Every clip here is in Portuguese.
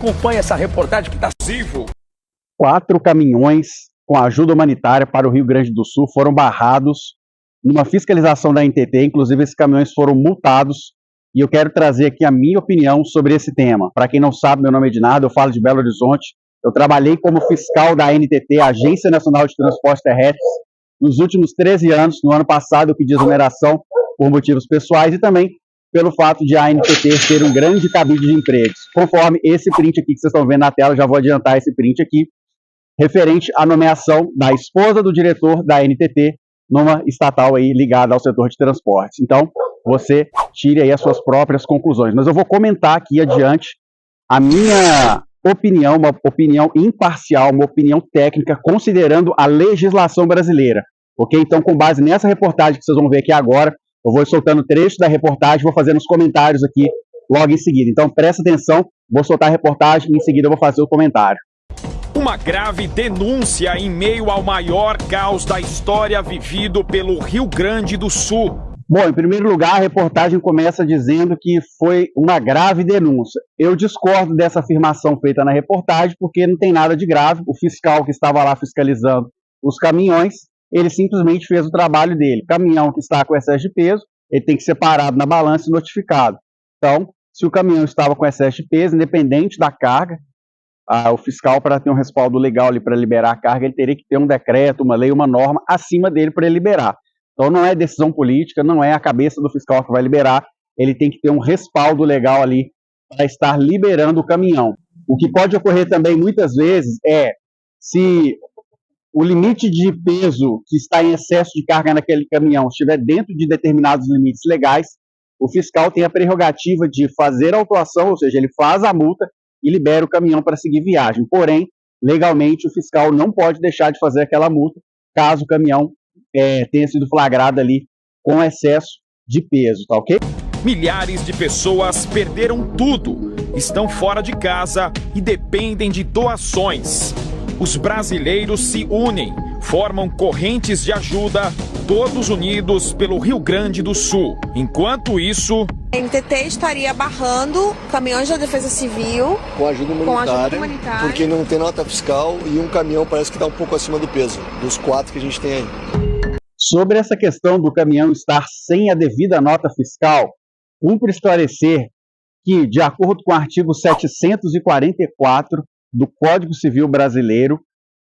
Acompanhe essa reportagem que está vivo. 4 caminhões com ajuda humanitária para o Rio Grande do Sul foram barrados numa fiscalização da ANTT. Inclusive, esses caminhões foram multados. E eu quero trazer aqui a minha opinião sobre esse tema. Para quem não sabe, meu nome é Ednardo, eu falo de Belo Horizonte. Eu trabalhei como fiscal da ANTT, Agência Nacional de Transportes Terrestres, nos últimos 13 anos. No ano passado, eu pedi exoneração por motivos pessoais e também pelo fato de a ANTT ser um grande cabide de empregos. Conforme esse print aqui que vocês estão vendo na tela, já vou adiantar esse print aqui, referente à nomeação da esposa do diretor da ANTT numa estatal aí ligada ao setor de transportes. Então, você tire aí as suas próprias conclusões. Mas eu vou comentar aqui adiante a minha opinião, uma opinião imparcial, uma opinião técnica, considerando a legislação brasileira. Ok? Então, com base nessa reportagem que vocês vão ver aqui agora, eu vou soltando trechos da reportagem, vou fazendo os comentários aqui logo em seguida. Então, presta atenção, vou soltar a reportagem e em seguida eu vou fazer o comentário. Uma grave denúncia em meio ao maior caos da história vivido pelo Rio Grande do Sul. Bom, em primeiro lugar, a reportagem começa dizendo que foi uma grave denúncia. Eu discordo dessa afirmação feita na reportagem, porque não tem nada de grave. O fiscal que estava lá fiscalizando os caminhões, ele simplesmente fez o trabalho dele. O caminhão que está com excesso de peso, ele tem que ser parado na balança e notificado. Então, se o caminhão estava com excesso de peso, independente da carga, o fiscal, para ter um respaldo legal ali para liberar a carga, ele teria que ter um decreto, uma lei, uma norma acima dele para ele liberar. Então, não é decisão política, não é a cabeça do fiscal que vai liberar, ele tem que ter um respaldo legal ali para estar liberando o caminhão. O que pode ocorrer também muitas vezes é, se o limite de peso que está em excesso de carga naquele caminhão estiver dentro de determinados limites legais, o fiscal tem a prerrogativa de fazer a autuação, ou seja, ele faz a multa e libera o caminhão para seguir viagem. Porém, legalmente, o fiscal não pode deixar de fazer aquela multa caso o caminhão tenha sido flagrado ali com excesso de peso, tá ok? Milhares de pessoas perderam tudo, estão fora de casa e dependem de doações. Os brasileiros se unem, formam correntes de ajuda, todos unidos pelo Rio Grande do Sul. Enquanto isso, a NTT estaria barrando caminhões da Defesa Civil com ajuda humanitária, porque não tem nota fiscal e um caminhão parece que está um pouco acima do peso, dos 4 que a gente tem aí. Sobre essa questão do caminhão estar sem a devida nota fiscal, cumpre esclarecer que, de acordo com o artigo 744 do Código Civil Brasileiro,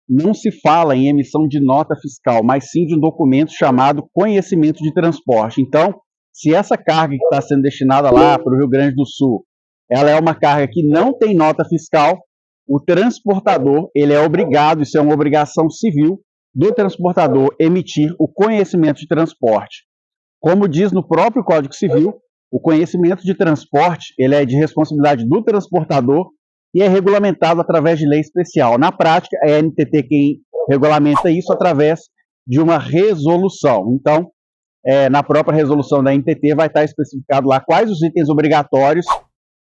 não se fala em emissão de nota fiscal, mas sim de um documento chamado conhecimento de transporte. Então, se essa carga que está sendo destinada lá para o Rio Grande do Sul, ela é uma carga que não tem nota fiscal, o transportador, ele é obrigado, isso é uma obrigação civil do transportador, emitir o conhecimento de transporte. Como diz no próprio Código Civil, o conhecimento de transporte, ele é de responsabilidade do transportador e é regulamentado através de lei especial. Na prática, é a ANTT quem regulamenta isso através de uma resolução. Então, na própria resolução da ANTT vai estar especificado lá quais os itens obrigatórios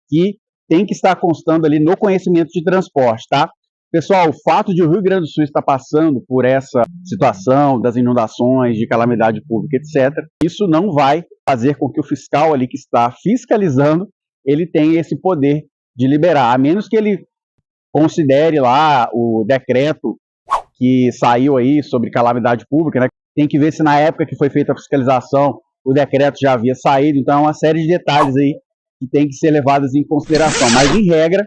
que tem que estar constando ali no conhecimento de transporte, tá? Pessoal, o fato de o Rio Grande do Sul estar passando por essa situação das inundações, de calamidade pública, etc., isso não vai fazer com que o fiscal ali que está fiscalizando, ele tenha esse poder de liberar, a menos que ele considere lá o decreto que saiu aí sobre calamidade pública, né? Tem que ver se na época que foi feita a fiscalização o decreto já havia saído, então é uma série de detalhes aí que tem que ser levados em consideração. Mas, em regra,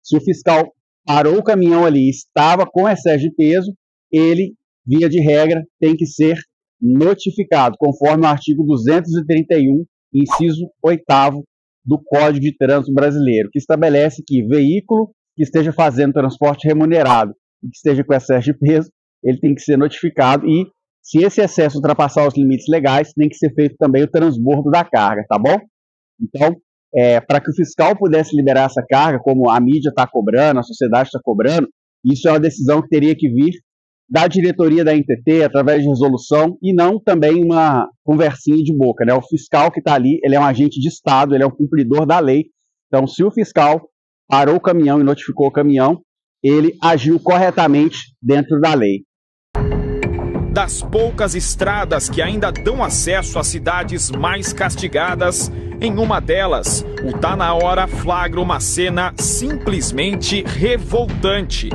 se o fiscal parou o caminhão ali e estava com excesso de peso, ele, via de regra, tem que ser notificado, conforme o artigo 231, inciso 8º do Código de Trânsito Brasileiro, que estabelece que veículo que esteja fazendo transporte remunerado e que esteja com excesso de peso, ele tem que ser notificado e, se esse excesso ultrapassar os limites legais, tem que ser feito também o transbordo da carga, tá bom? Então, para que o fiscal pudesse liberar essa carga, como a mídia está cobrando, a sociedade está cobrando, isso é uma decisão que teria que vir da diretoria da ANTT, através de resolução, e não também uma conversinha de boca, né? O fiscal que está ali, ele é um agente de Estado, ele é um cumpridor da lei. Então, se o fiscal parou o caminhão e notificou o caminhão, ele agiu corretamente dentro da lei. Das poucas estradas que ainda dão acesso às cidades mais castigadas, Em uma delas, o Tá Na Hora flagra uma cena simplesmente revoltante.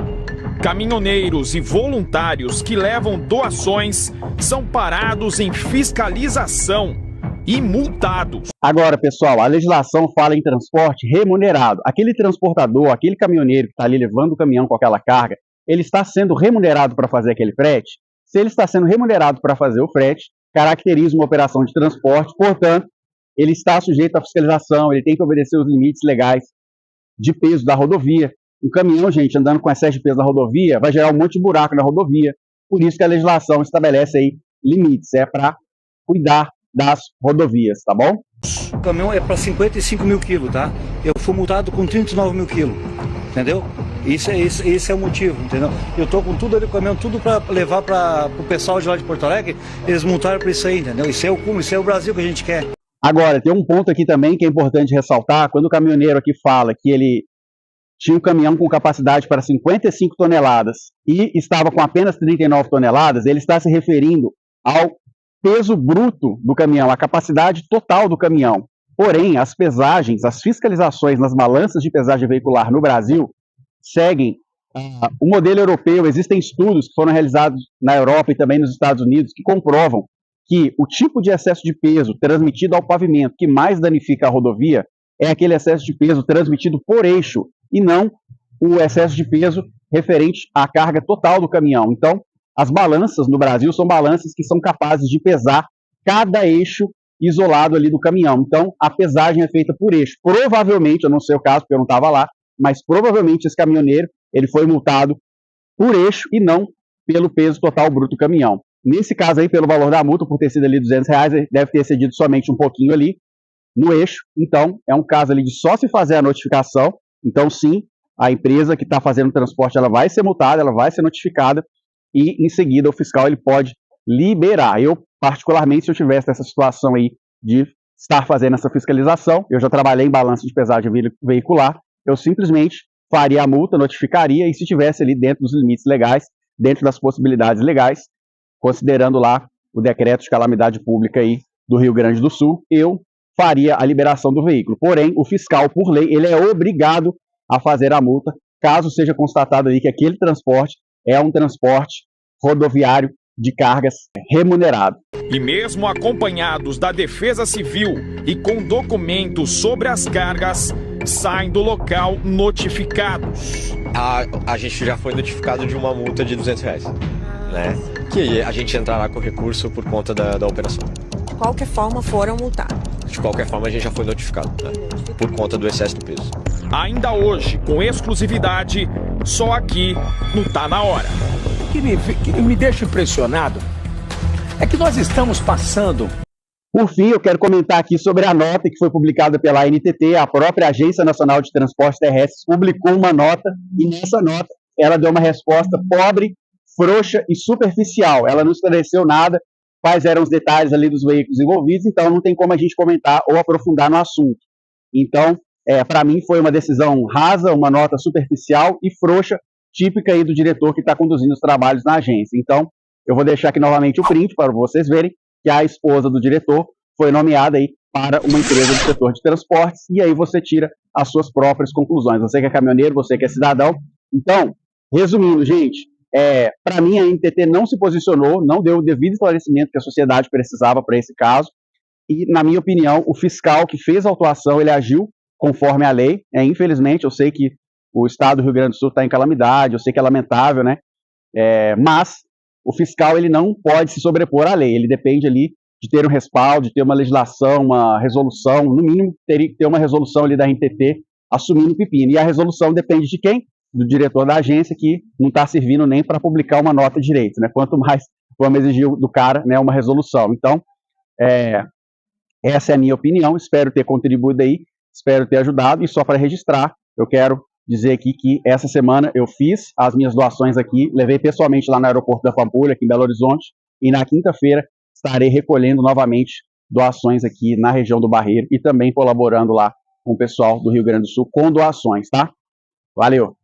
Caminhoneiros e voluntários que levam doações são parados em fiscalização e multados. Agora, pessoal, a legislação fala em transporte remunerado. Aquele transportador, aquele caminhoneiro que está ali levando o caminhão com aquela carga, ele está sendo remunerado para fazer aquele frete? Se ele está sendo remunerado para fazer o frete, caracteriza uma operação de transporte, portanto, ele está sujeito à fiscalização, ele tem que obedecer os limites legais de peso da rodovia. Um caminhão, gente, andando com excesso de peso na rodovia, vai gerar um monte de buraco na rodovia. Por isso que a legislação estabelece aí limites, é para cuidar das rodovias, tá bom? O caminhão é para 55 mil quilos, tá? Eu fui multado com 39 mil quilos, entendeu? Esse é o motivo, entendeu? Eu tô com tudo ali, o caminhão, tudo para levar para o pessoal de lá de Porto Alegre, eles multaram por isso aí, entendeu? Isso é o Brasil que a gente quer. Agora, tem um ponto aqui também que é importante ressaltar, quando o caminhoneiro aqui fala que ele tinha um caminhão com capacidade para 55 toneladas e estava com apenas 39 toneladas, ele está se referindo ao peso bruto do caminhão, a capacidade total do caminhão. Porém, as pesagens, as fiscalizações nas balanças de pesagem veicular no Brasil seguem o modelo europeu. Existem estudos que foram realizados na Europa e também nos Estados Unidos que comprovam que o tipo de excesso de peso transmitido ao pavimento que mais danifica a rodovia é aquele excesso de peso transmitido por eixo e não o excesso de peso referente à carga total do caminhão. Então, as balanças no Brasil são balanças que são capazes de pesar cada eixo isolado ali do caminhão. Então, a pesagem é feita por eixo. Provavelmente, eu não sei o caso, porque eu não estava lá, mas provavelmente esse caminhoneiro ele foi multado por eixo e não pelo peso total bruto do caminhão. Nesse caso aí, pelo valor da multa, por ter sido ali R$200, ele deve ter excedido somente um pouquinho ali no eixo. Então, é um caso ali de só se fazer a notificação. Então, sim, a empresa que está fazendo o transporte, ela vai ser multada, ela vai ser notificada e, em seguida, o fiscal ele pode liberar. Eu, particularmente, se eu tivesse essa situação aí de estar fazendo essa fiscalização, eu já trabalhei em balança de pesagem veicular, eu simplesmente faria a multa, notificaria, e se tivesse ali dentro dos limites legais, dentro das possibilidades legais, considerando lá o decreto de calamidade pública aí do Rio Grande do Sul, eu faria a liberação do veículo. Porém, o fiscal, por lei, ele é obrigado a fazer a multa, caso seja constatado aí que aquele transporte é um transporte rodoviário de cargas remunerado. E mesmo acompanhados da Defesa Civil e com documentos sobre as cargas, saem do local notificados. A gente já foi notificado de uma multa de R$200, né? Que a gente entrará com recurso por conta da operação. De qualquer forma, foram multados. De qualquer forma, a gente já foi notificado, né? Por conta do excesso do peso. Ainda hoje, com exclusividade, só aqui no Tá Na Hora. O que me deixa impressionado é que nós estamos passando. Por fim, eu quero comentar aqui sobre a nota que foi publicada pela ANTT. A própria Agência Nacional de Transportes Terrestres publicou uma nota, e nessa nota ela deu uma resposta pobre, frouxa e superficial. Ela não esclareceu nada, quais eram os detalhes ali dos veículos envolvidos, então não tem como a gente comentar ou aprofundar no assunto. Então, para mim foi uma decisão rasa, uma nota superficial e frouxa, típica aí do diretor que está conduzindo os trabalhos na agência. Então, eu vou deixar aqui novamente o print para vocês verem que a esposa do diretor foi nomeada aí para uma empresa do setor de transportes, e aí você tira as suas próprias conclusões. Você que é caminhoneiro, você que é cidadão. Então, resumindo, gente, para mim a ANTT não se posicionou, não deu o devido esclarecimento que a sociedade precisava para esse caso, e, na minha opinião, o fiscal que fez a autuação, ele agiu conforme a lei. Infelizmente, eu sei que o estado do Rio Grande do Sul está em calamidade, eu sei que é lamentável, né? Mas o fiscal ele não pode se sobrepor à lei, ele depende ali de ter um respaldo, de ter uma legislação, uma resolução, no mínimo teria que ter uma resolução ali da ANTT assumindo o pepino, e a resolução depende de quem? Do diretor da agência, que não está servindo nem para publicar uma nota de direito, né? Quanto mais vamos exigir do cara, né, uma resolução. Então, essa é a minha opinião, espero ter contribuído aí, espero ter ajudado, e só para registrar, eu quero dizer aqui que essa semana eu fiz as minhas doações aqui, levei pessoalmente lá no aeroporto da Pampulha, aqui em Belo Horizonte, e na quinta-feira estarei recolhendo novamente doações aqui na região do Barreiro e também colaborando lá com o pessoal do Rio Grande do Sul com doações, tá? Valeu!